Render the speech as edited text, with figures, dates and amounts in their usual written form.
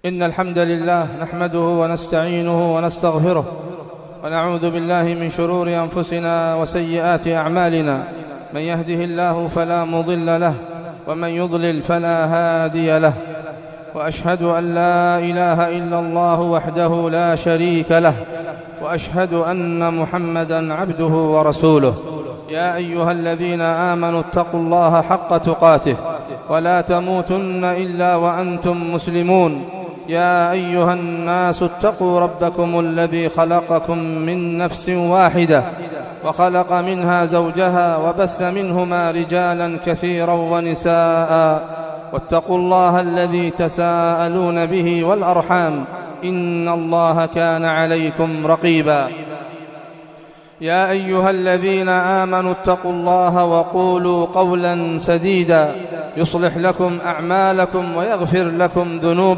إن الحمد لله نحمده ونستعينه ونستغفره ونعوذ بالله من شرور أنفسنا وسيئات أعمالنا. من يهده الله فلا مضل له ومن يضلل فلا هادي له، وأشهد أن لا إله إلا الله وحده لا شريك له، وأشهد أن محمدًا عبده ورسوله. يا أيها الذين آمنوا اتقوا الله حق تقاته ولا تموتن إلا وأنتم مسلمون. يا أيها الناس اتقوا ربكم الذي خلقكم من نفس واحدة وخلق منها زوجها وبث منهما رجالا كثيرا ونساء، واتقوا الله الذي تساءلون به والأرحام، إن الله كان عليكم رقيبا. يا أيها الذين آمنوا اتقوا الله وقولوا قولا سديدا يصلح لكم أعمالكم ويغفر لكم ذنوبكم